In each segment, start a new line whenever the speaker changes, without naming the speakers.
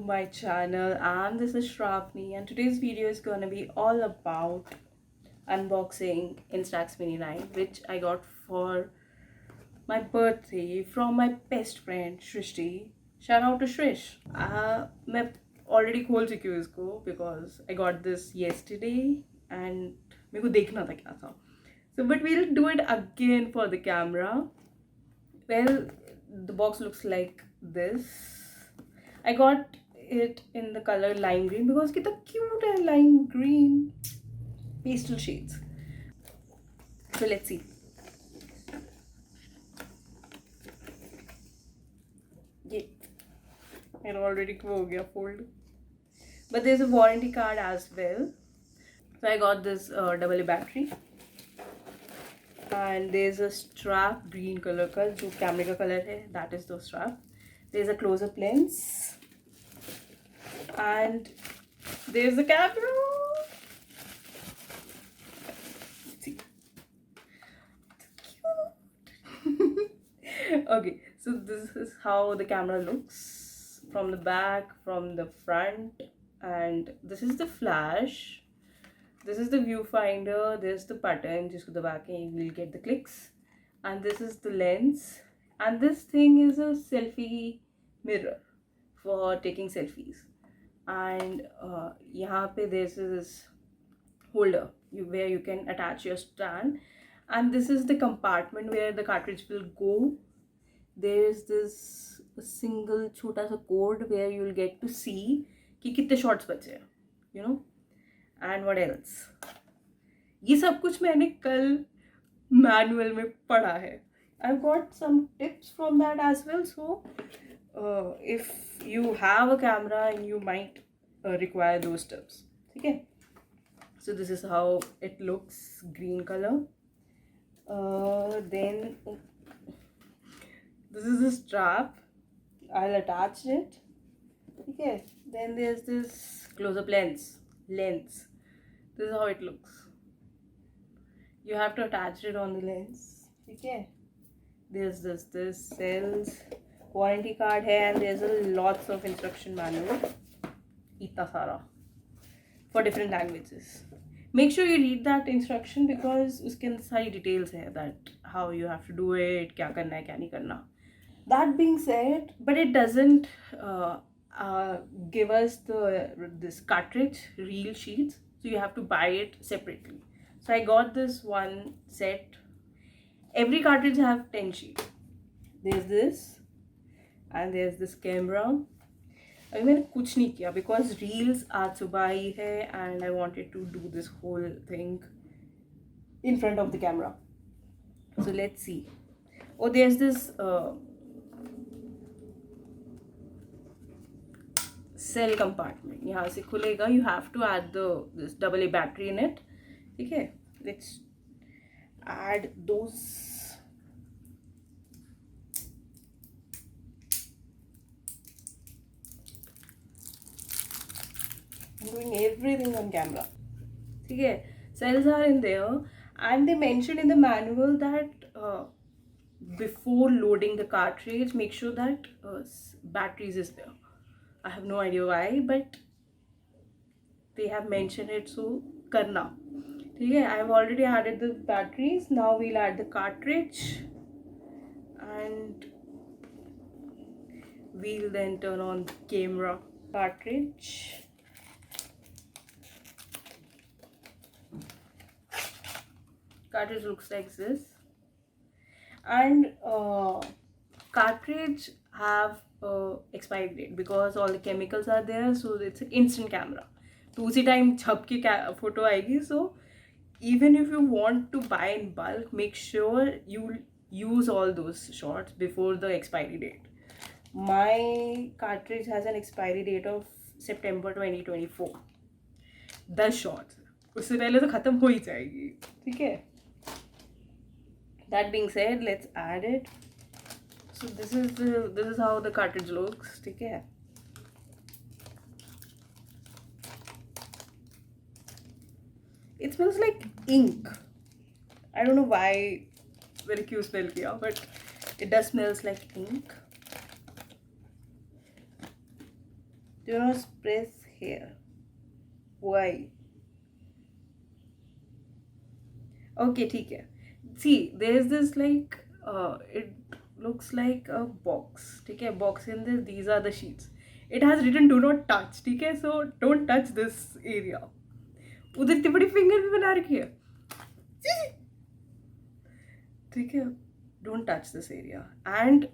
my channel, and this is Shravani, and today's video is gonna be all about unboxing Instax Mini9, which I got for my birthday from my best friend Shrishti. Shout out to Shrish. मैं already खोल चुकी हूँ इसको because I got this yesterday and मेरे को देखना था क्या था. So but we'll do it again for the camera. Well, the box looks like this. I got it in the color lime green because कितना cute है lime green. Pastel shades. So let's see. Yeah, it already हो गया fold. But there's a warranty card as well. So I got this double A battery. And there's a strap green color का जो कैमरे का colour है, that is the strap. There's a close-up lens and there's the camera. See, cute. Okay, so this is how the camera looks from the back, from the front, and this is the flash. This is the viewfinder. There's the button जिसको दबा के you will get the clicks, and this is the lens, and this thing is a selfie mirror for taking selfies. And यहाँ पे there's this holder where you can attach your stand, and this is the compartment where the cartridge will go. There's this single छोटा सा code where you will get to see कि कितने shots बचे हैं, you know. And what else? ये सब कुछ मैंने कल मैनुअल में पढ़ा है. I've got some tips from that as well. So if you have a camera and you might require those tips. Okay. So this is how it looks, green color. Then this is the strap. I'll attach it. Okay. Then there's this close-up lens. This is how it looks. You have to attach it on the lens. Okay. There's this cells, warranty card hai, and there's a lots of instruction manual. Itna sara for different languages. Make sure you read that instruction because uske andar sari details hai that how you have to do it, kya karna hai, kya nahi karna. That being said, but it doesn't give us this cartridge reel sheets, so you have to buy it separately. So I got this one set. Every cartridge have 10 sheets. There's this and there's this camera. अभी मैंने कुछ नहीं किया because reels आज सुबह ही है and I wanted to do this whole thing in front of the camera. So let's see. Oh, there's this cell compartment. यहाँ से खुलेगा. You have to add this double A battery in it. Okay, let's add those. I'm doing everything on camera. Okay, cells are in there, and they mentioned in the manual that before loading the cartridge, make sure that batteries is there. I have no idea why, but they have mentioned it, so karna. Okay, I have already added the batteries. Now we'll add the cartridge and we'll then turn on the camera. Cartridge. Cartridge looks like this, and cartridge have expiry date because all the chemicals are there, so it's an instant camera. तो उसी time छप के photo आएगी. So even if you want to buy in bulk, make sure you use all those shots before the expiry date. My cartridge has an expiry date of September 2024. 10 shots. उससे पहले तो खत्म हो ही जाएगी. ठीक है. That being said, let's add it. So this is how the cartridge looks. ठीक है. It smells like ink. I don't know why मैंने क्यों smell किया, but it does smells like ink. do not press here. Why? Okay, ठीक है. See, there's this like it looks like a box. ठीक है, box के अंदर these are the sheets. It has written do not touch. ठीक है, so don't touch this area. उधर इतनी बड़ी फिंगर भी बना रखी है. ठीक है, don't touch this area and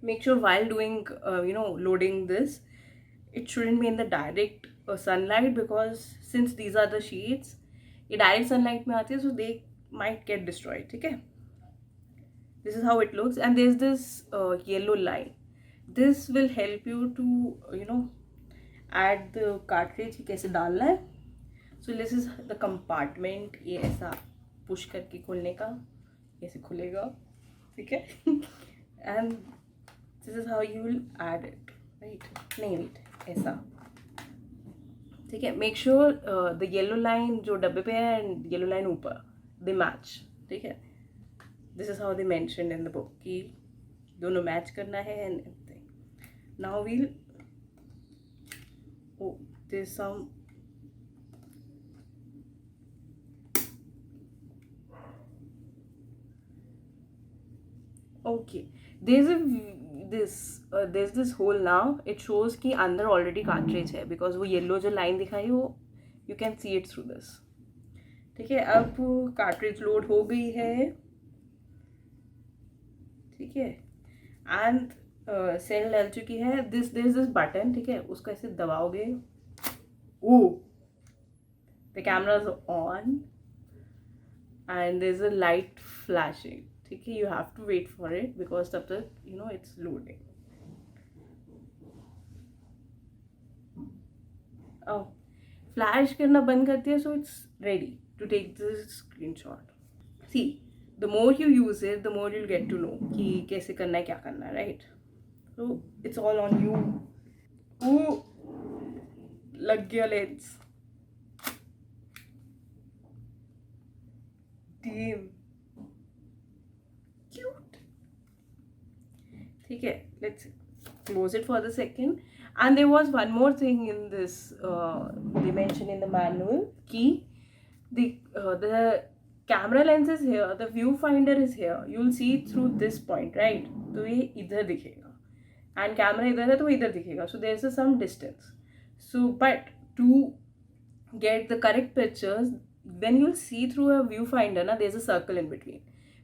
make sure while doing loading this, it shouldn't be in the direct sunlight, because since these are the sheets, ये direct sunlight में आती है, so they might get destroyed. ठीक है, this is how it looks, and there's this yellow line. This will help you to add the cartridge कैसे डालना है. So this is the compartment. ये ऐसा push करके खोलने का, ऐसे खुलेगा. ठीक है, and this is how you will add it, right? नहीं, wait, ऐसा. ठीक है, make sure the yellow line जो डब्बे पे है and yellow line ऊपर, they match. ठीक है, this is how they mentioned in the book कि दोनों match करना है and everything. Now we'll, oh, there's some, okay, there's this hole now. It shows कि अंदर already cartridge है, because वो yellow जो line दिखाई वो you can see it through this. ठीक है, अब cartridge load हो गई है. ठीक है, and सेल डल चुकी है. there's this button. ठीक है, उसको ऐसे दबाओगे. Oh, the camera is on and there's a light flashing. ठीक है, you have to wait for it because तब तक it's loading. Oh, flash करना बंद करती है, so it's ready to take this screenshot. See, the more you use it, the more you'll get to know कि कैसे करना है, क्या करना है, right? So it's all on you. Ooh, लग गया lens. Damn. Cute. ठीक है, let's close it for the second. And there was one more thing in this, they mentioned in the manual कि the camera lens is here, the viewfinder is here, you'll see through this point, right? तो ये इधर दिखेगा and camera इधर है तो इधर दिखेगा, so there's some distance. So but to get the correct pictures, when you'll see through a viewfinder na, there's a circle in between.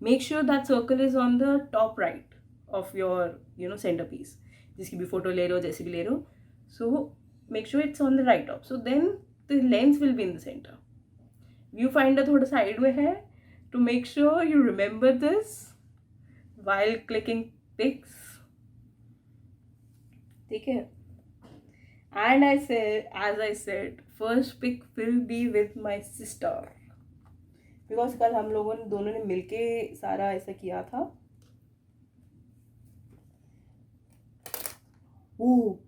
Make sure that circle is on the top right of your centerpiece. जिसकी भी photo ले रहे हो, जैसे भी ले रहे हो, so make sure it's on the right top, so then the lens will be in the center. Viewfinder थोड़ा side में है, to make sure you remember this while clicking pics. ठीक है, and as I said, first pic will be with my sister, because कल हम लोगों ने दोनों ने मिलके सारा ऐसा किया था. Ooh,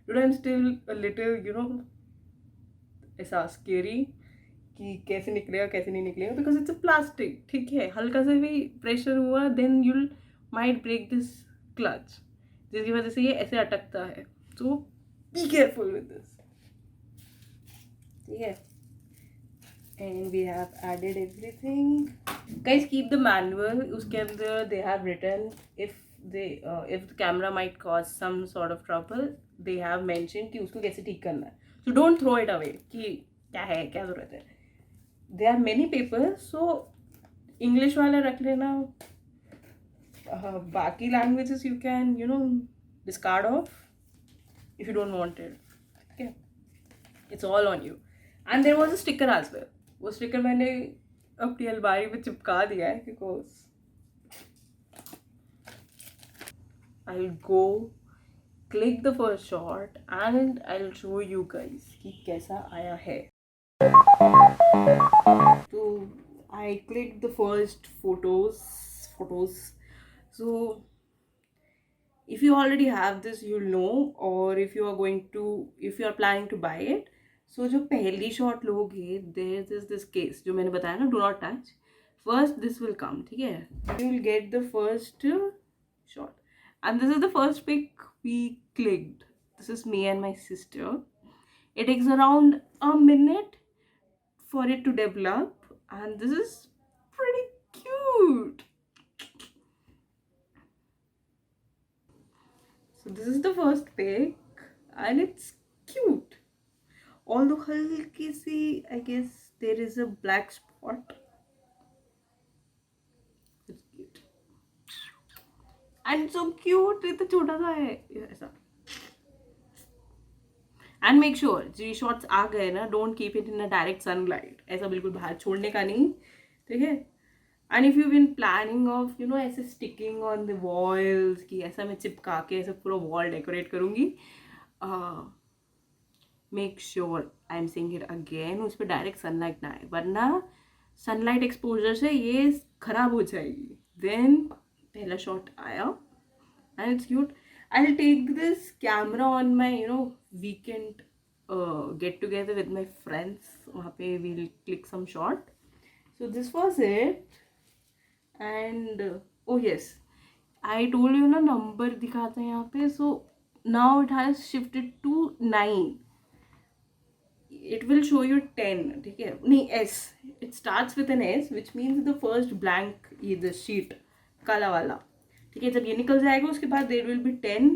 dude, I'm still a little ऐसा scary कि कैसे निकलेगा कैसे नहीं निकलेगा, because it's a plastic. ठीक है, हल्का सा भी pressure हुआ then you'll might break this clutch, जिसकी वजह से ये ऐसे अटकता है. So be careful with this. ठीक है, and we have added everything. Guys, keep the manual. उसके अंदर they have written if the camera might cause some sort of trouble, they have mentioned कि उसको कैसे ठीक करना है. So don't throw it away कि क्या है, क्या ज़रूरत है. There are many papers, so English वाला रख लेना. बाकी languages you can discard off if you don't want it. Okay, it's all on you. And there was a sticker as well. वो sticker मैंने अपनी अलमारी में चिपका दिया है, because I'll go click the first shot and I'll show you guys कि कैसा आया है. So I clicked the first photos. So if you already have this, you'll know, or if you are planning to buy it, so जो पहली shot लोगे, there is this case जो मैंने बताया ना, do not touch. First this will come, ठीक है, you will get the first shot, and this is the first pic we clicked. This is me and my sister. It takes around a minute for it to develop, and this is pretty cute. So this is the first pic, and it's cute. Although halki si, I guess there is a black spot. It's cute. And so cute. इतना छोटा सा है ऐसा. And make sure जी shots आ गए ना, don't keep it in a direct sunlight. ऐसा बिल्कुल बाहर छोड़ने का नहीं, ठीक है. And if you been planning of ऐसे स्टिकिंग ऑन द वॉल्स कि ऐसा मैं चिपका के ऐसा पूरा वॉल डेकोरेट करूँगी, make sure, I am saying it again, उस पर डायरेक्ट सनलाइट ना आए, वरना सनलाइट एक्सपोजर से ये खराब हो जाएगी. देन पहला शॉट आया and it's cute. I'll take this camera on my weekend get together with my friends. वहाँ पे we'll click some shot. So this was it. And oh yes, I told you ना number दिखाता है यहाँ पे. So now it has shifted to 9. It will show you 10. ठीक है, नहीं S. It starts with an S, which means the first blank is the sheet, काला वाला. ठीक है, जब ये निकल जाएगा उसके बाद there will be 10.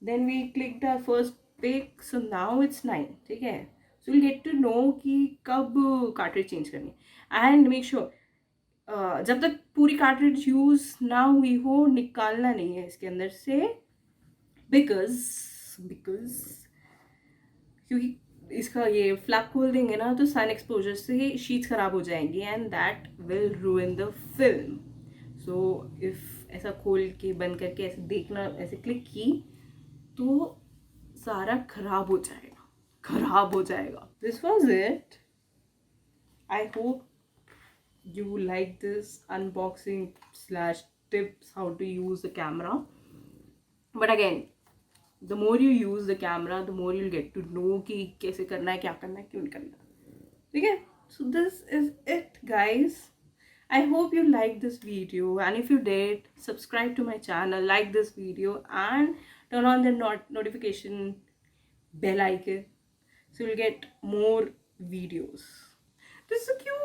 Then we click the first pick, so now it's 9. ठीक है, so will get to know कि कब कार्ट्रिज चेंज करनी है. एंड मेक श्योर जब तक पूरी कार्ट्रिज यूज ना हुई हो निकालना नहीं है इसके अंदर से, बिकॉज क्योंकि इसका ये फ्लैप खोल देंगे ना तो सन एक्सपोजर से शीट्स खराब हो जाएंगी and that will रूइन the film. So if ऐसा खोल के बंद करके ऐसे देखना, ऐसे क्लिक की तो सारा खराब हो जाएगा. This was it. I hope you like this unboxing slash tips how to use the camera. But again, the more you use the camera, the more you'll get to know कि कैसे करना है, क्या करना है, क्यों नहीं करना. ठीक है, so this is it guys. I hope you liked this video, and if you did, subscribe to my channel, like this video, and turn on the notification bell icon so you'll get more videos. This is so cute.